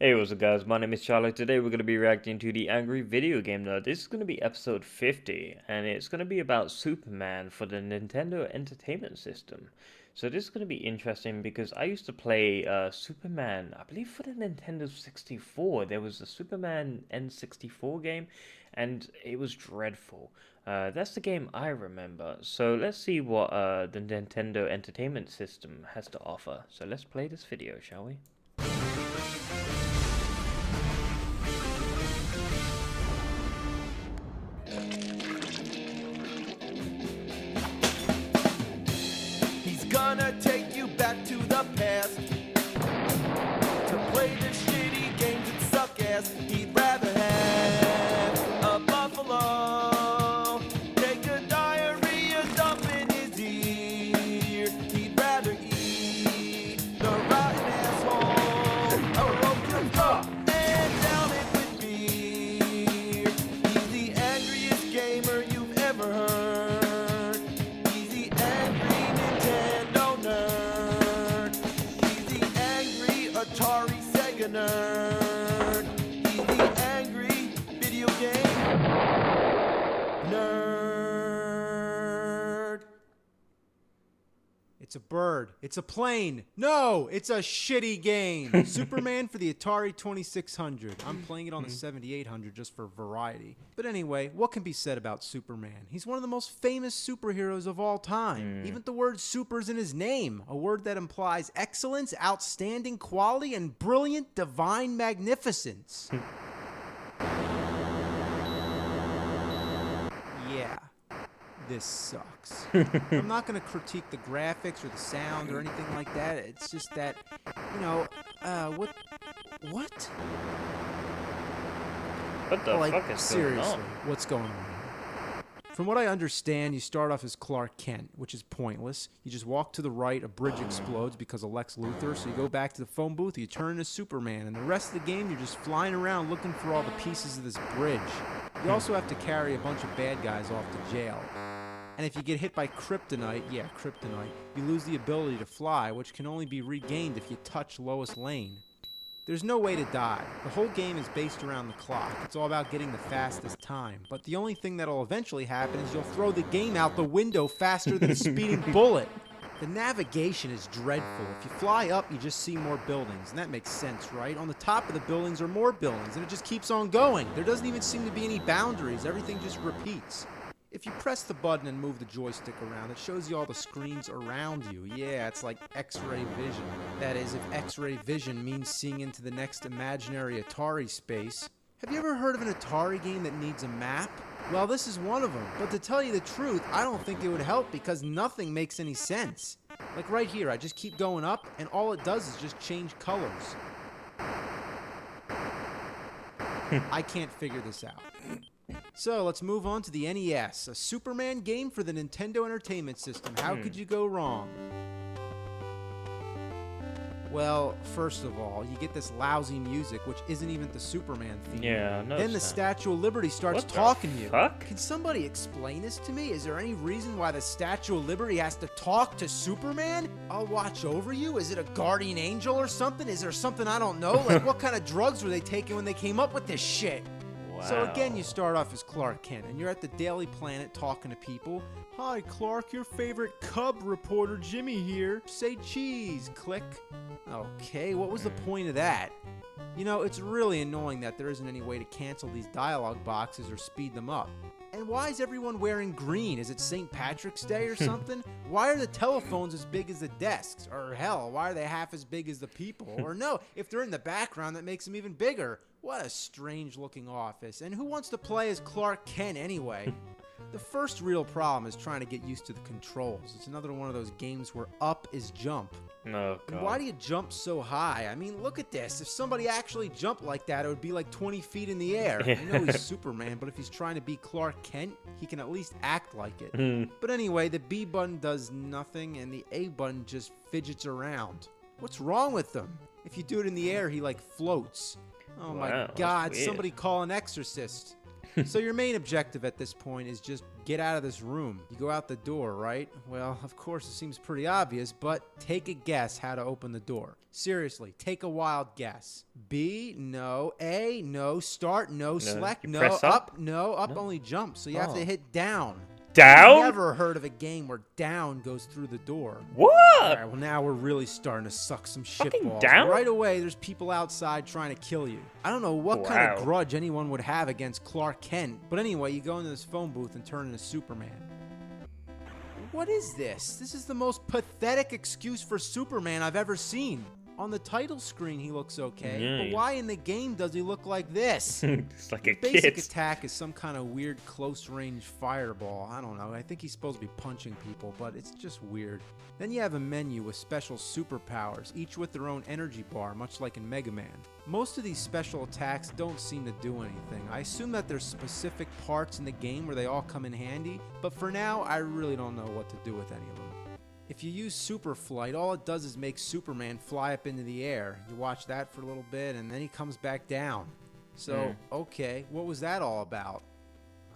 Hey, what's up guys, my name is Charlie. Today we're going to be reacting to the Angry Video Game Nerd. This is going to be episode 50, and it's going to be about Superman for the Nintendo Entertainment System. So this is going to be interesting because I used to play Superman, I believe for the Nintendo 64. There was a Superman N64 game, and it was dreadful. That's the game I remember. So let's see what the Nintendo Entertainment System has to offer. So let's play this video, shall we? He's gonna take you back to the past to play the shitty games that suck ass. He'd rather have a buffalo take a diarrhea dump in his ear. He'd rather eat the rotten asshole or open up and down it with beer. He's the angriest gamer you've ever heard. He's the angry Nintendo nerd. He's the angry Atari Sega nerd. He's the angry video game nerd. It's a bird. It's a plane. No, it's a shitty game. Superman for the Atari 2600. I'm playing it on the 7800 just for variety. But anyway, what can be said about Superman? He's one of the most famous superheroes of all time. Even the word super's in his name, a word that implies excellence, outstanding quality, and brilliant divine magnificence. Yeah. This sucks. I'm not going to critique the graphics or the sound or anything like that. It's just that, what? What the Like, fuck is seriously, going on? what's going on here? From what I understand, you start off as Clark Kent, which is pointless. You just walk to the right, a bridge explodes because of Lex Luthor, so you go back to the phone booth, you turn into Superman, and the rest of the game, you're just flying around looking for all the pieces of this bridge. You also have to carry a bunch of bad guys off to jail. And if you get hit by kryptonite, you lose the ability to fly, which can only be regained if you touch Lois Lane. There's no way to die. The whole game is based around the clock. It's all about getting the fastest time. But the only thing that'll eventually happen is you'll throw the game out the window faster than a speeding bullet. The navigation is dreadful. If you fly up, you just see more buildings, and that makes sense, right? On the top of the buildings are more buildings, and it just keeps on going. There doesn't even seem to be any boundaries. Everything just repeats. If you press the button and move the joystick around, it shows you all the screens around you. Yeah, it's like X-ray vision. That is, if X-ray vision means seeing into the next imaginary Atari space. Have you ever heard of an Atari game that needs a map? Well, this is one of them. But to tell you the truth, I don't think it would help because nothing makes any sense. Like right here, I just keep going up, and all it does is just change colors. I can't figure this out. So let's move on to the NES, a Superman game for the Nintendo Entertainment System. How could you go wrong? Well, first of all, you get this lousy music, which isn't even the Superman theme. Yeah, no. Then the Statue of Liberty starts What the talking to you. fuck? Can somebody explain this to me? Is there any reason why the Statue of Liberty has to talk to Superman? I'll watch over you? Is it a guardian angel or something? Is there something I don't know? Like, what kind of drugs were they taking when they came up with this shit? So again, you start off as Clark Kent, and you're at the Daily Planet talking to people. Hi, Clark, your favorite Cub reporter Jimmy here. Say cheese, click. Okay, what was the point of that? You know, it's really annoying that there isn't any way to cancel these dialogue boxes or speed them up. And why is everyone wearing green? Is it St. Patrick's Day or something? Why are the telephones as big as the desks? Or hell, why are they half as big as the people? Or no, if they're in the background, that makes them even bigger. What a strange looking office. And who wants to play as Clark Kent anyway? The first real problem is trying to get used to the controls. It's another one of those games where up is jump. Oh, And God. why do you jump so high? I mean, look at this. If somebody actually jumped like that, it would be like 20 feet in the air. I know he's Superman, but if he's trying to be Clark Kent, he can at least act like it. But anyway, the B button does nothing, and the A button just fidgets around. What's wrong with them? If you do it in the air, he like floats. Oh Wow, my that's God, weird. somebody call an exorcist. So your main objective at this point is just get out of this room. You go out the door, right? Well, of course it seems pretty obvious, but take a guess how to open the door. Seriously, take a wild guess. B, no. A, no. Start, no. Select, you no. press Up, no. Up No. only jumps, so you have to Oh. hit down. Down? I've never heard of a game where down goes through the door. What? All right, well, now we're really starting to suck some Fucking shitballs. down? Right away, there's people outside trying to kill you. I don't know what kind of Wow. grudge anyone would have against Clark Kent. But anyway, you go into this phone booth and turn into Superman. What is this? This is the most pathetic excuse for Superman I've ever seen. On the title screen, he looks okay. Yeah. But why in the game does he look like this? It's like a Basic kid. attack is some kind of weird close-range fireball. I don't know. I think he's supposed to be punching people, but it's just weird. Then you have a menu with special superpowers, each with their own energy bar, much like in Mega Man. Most of these special attacks don't seem to do anything. I assume that there's specific parts in the game where they all come in handy, but for now, I really don't know what to do with any of them. If you use Super Flight, all it does is make Superman fly up into the air. You watch that for a little bit, and then he comes back down. So, okay, what was that all about?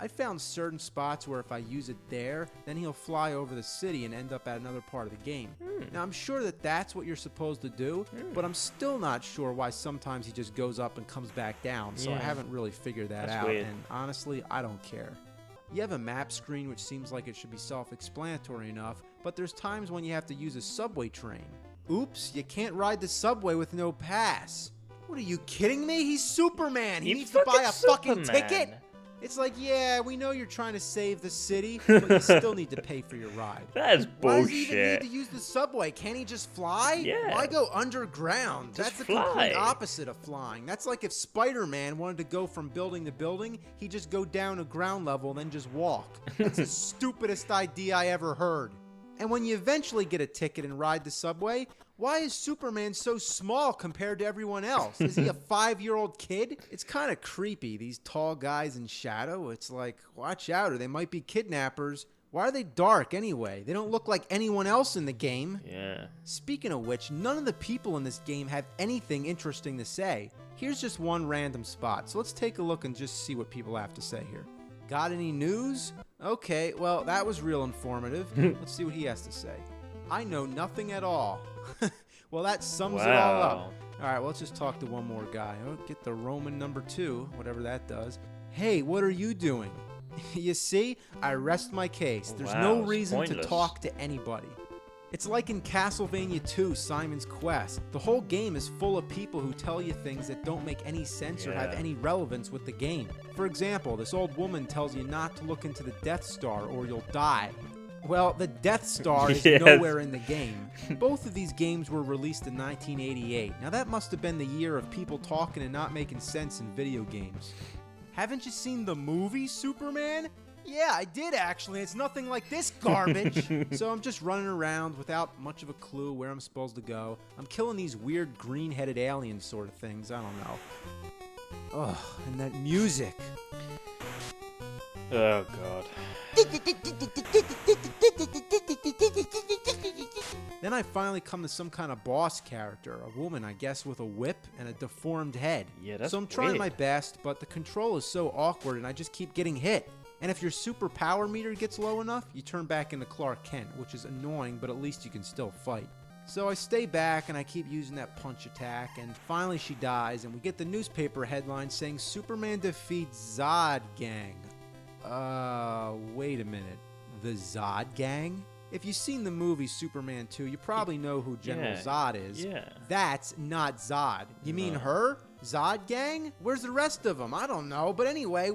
I found certain spots where if I use it there, then he'll fly over the city and end up at another part of the game. Now, I'm sure that that's what you're supposed to do, but I'm still not sure why sometimes he just goes up and comes back down, so I Yeah. haven't really figured that That's out, weird. and honestly, I don't care. You have a map screen which seems like it should be self-explanatory enough, but there's times when you have to use a subway train. Oops, you can't ride the subway with no pass. What are you kidding me? He's Superman. He He's needs to buy a fucking Superman. ticket. It's like, yeah, we know you're trying to save the city, but you still need to pay for your ride. That is Why does he even need bullshit. to use the subway? Can't he just fly? Yeah. Why go underground? Just That's the fly. complete opposite of flying. That's like if Spider-Man wanted to go from building to building, he'd just go down to ground level and then just walk. That's the stupidest idea I ever heard. And when you eventually get a ticket and ride the subway, why is Superman so small compared to everyone else? Is he a 5-year-old kid? It's kind of creepy, these tall guys in shadow. It's like, watch out, or they might be kidnappers. Why are they dark anyway? They don't look like anyone else in the game. Yeah. Speaking of which, none of the people in this game have anything interesting to say. Here's just one random spot, so let's take a look and just see what people have to say here. Got any news? Okay, well, that was real informative. Let's see what he has to say. I know nothing at all. Well, that sums it all up. Wow. All right, well, let's just talk to one more guy. Oh, get the Roman number 2, whatever that does. Hey, what are you doing? You see, I rest my case. There's Wow, no it's reason to pointless. talk to anybody. It's like in Castlevania 2, Simon's Quest. The whole game is full of people who tell you things that don't make any sense or have Yeah. any relevance with the game. For example, this old woman tells you not to look into the Death Star or you'll die. Well, the Death Star is Yes. nowhere in the game. Both of these games were released in 1988. Now that must have been the year of people talking and not making sense in video games. Haven't you seen the movie Superman? Yeah, I did actually. It's nothing like this garbage. So I'm just running around without much of a clue where I'm supposed to go. I'm killing these weird green-headed alien sort of things. I don't know. Ugh, and that music. Oh god. Then I finally come to some kind of boss character, a woman, I guess, with a whip and a deformed head. Yeah, that's So I'm trying weird. my best, but the control is so awkward and I just keep getting hit. And if your super power meter gets low enough, you turn back into Clark Kent, which is annoying, but at least you can still fight. So I stay back and I keep using that punch attack, and finally she dies, and we get the newspaper headline saying Superman defeats Zod Gang. Wait a minute. The Zod Gang? If you've seen the movie Superman 2, you probably know who General Yeah, Zod is. yeah. That's not Zod. You mean No. her? Zod Gang? Where's the rest of them? I don't know. But anyway,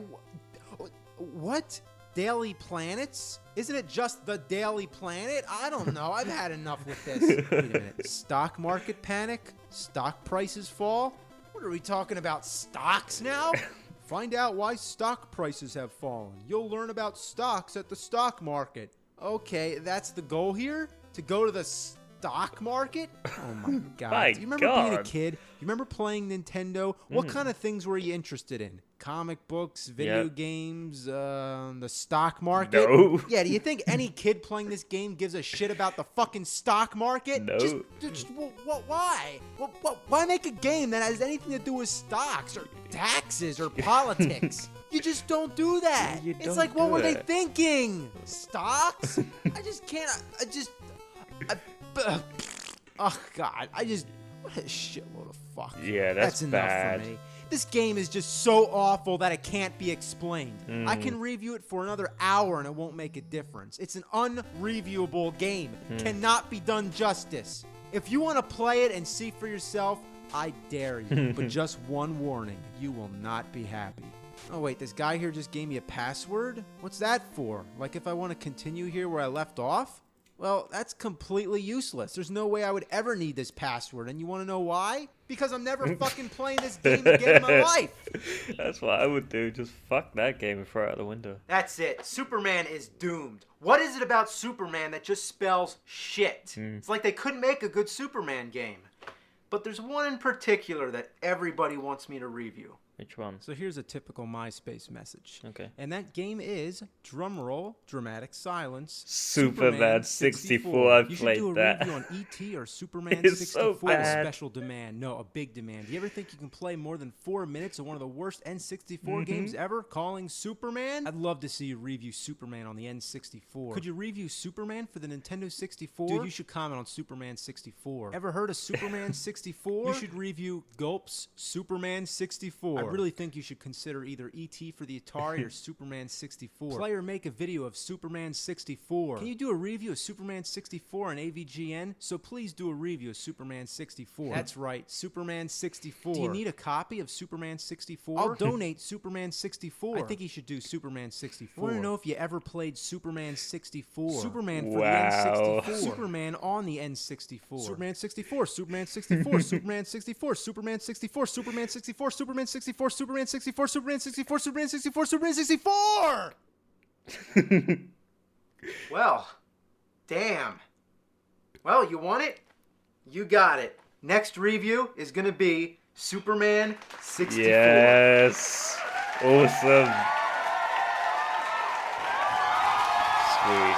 what? Daily Planets? Isn't it just the Daily Planet? I don't know. I've had enough with this. Wait a minute. Stock market panic? Stock prices fall? What are we talking about? Stocks now? Find out why stock prices have fallen. You'll learn about stocks at the stock market. Okay, that's the goal here? To go to the stock market? Oh my god. My Do you remember being a God. kid? You remember playing Nintendo? What kind of things were you interested in? Comic books, video Yep. games, the stock market? No. Yeah, do you think any kid playing this game gives a shit about the fucking stock market? No. Why? Why make a game that has anything to do with stocks or taxes or politics? You just don't do that. You It's don't like, what do were they it. thinking? Stocks? I just can't. Oh God! What a shitload of fuck. Yeah, that's enough bad. for me. This game is just so awful that it can't be explained. I Mm. can review it for another hour and it won't make a difference. It's an unreviewable game. Cannot be done justice. If you want to play it and see for yourself, I dare you. But just one warning, you will not be happy. Oh wait, this guy here just gave me a password? What's that for? Like if I want to continue here where I left off? Well, that's completely useless. There's no way I would ever need this password. And you want to know why? Because I'm never fucking playing this game again in my life. That's what I would do. Just fuck that game and throw it out the window. That's it. Superman is doomed. What is it about Superman that just spells shit? It's like they couldn't make a good Superman game. But there's one in particular that everybody wants me to review. Which one? So here's a typical MySpace message. Okay. And that game is, drumroll, dramatic silence, Superman 64. I've You should played do a that. review on E.T. or Superman It's 64 so with bad. special demand. No, a big demand. Do you ever think you can play more than 4 minutes of one of the worst N64 games ever, calling Superman? I'd love to see you review Superman on the N64. Could you review Superman for the Nintendo 64? Dude, you should comment on Superman 64. Ever heard of Superman 64? You should review Gulp's Superman 64. I really think you should consider either E.T. for the Atari or Superman 64. Play or make a video of Superman 64. Can you do a review of Superman 64 on AVGN? So please do a review of Superman 64. That's right, Superman 64. Do you need a copy of Superman 64? I'll donate Superman 64. I think he should do Superman 64. I want to know if you ever played Superman 64. Superman for Wow. the N64. Superman on the N64. Superman 64, Superman 64, Superman 64, Superman 64, Superman 64, Superman 64, Superman 64, Superman 64, Superman 64, Superman 64! Well, damn. Well, you want it? You got it. Next review is going to be Superman 64. Yes. Awesome. Sweet.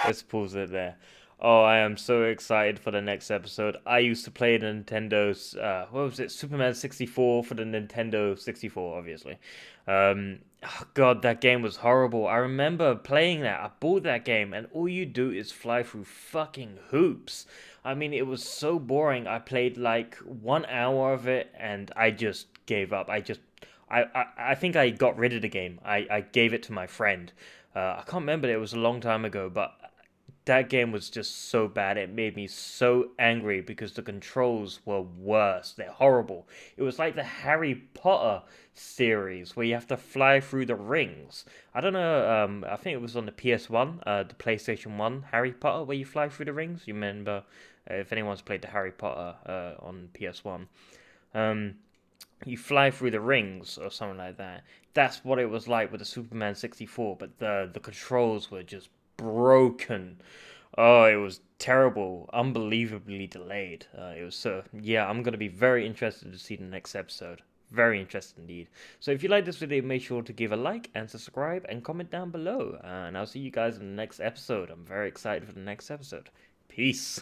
Let's pause it there. Oh, I am so excited for the next episode. I used to play the Nintendo's, what was it? Superman 64 for the Nintendo 64, obviously. Oh God, that game was horrible. I remember playing that. I bought that game, and all you do is fly through fucking hoops. I mean, it was so boring. I played like 1 hour of it, and I just gave up. I think I got rid of the game. I gave it to my friend. I can't remember. It was a long time ago, but that game was just so bad. It made me so angry because the controls were worse. They're horrible. It was like the Harry Potter series where you have to fly through the rings. I don't know. I think it was on the PS1, the PlayStation 1 Harry Potter, where you fly through the rings. You remember if anyone's played the Harry Potter on PS1. You fly through the rings or something like that. That's what it was like with the Superman 64, but the controls were just broken. Oh, it was terrible, unbelievably delayed. It was so, yeah, I'm going to be very interested to see the next episode. Very interested indeed. So if you like this video, make sure to give a like and subscribe and comment down below. And I'll see you guys in the next episode. I'm very excited for the next episode. Peace.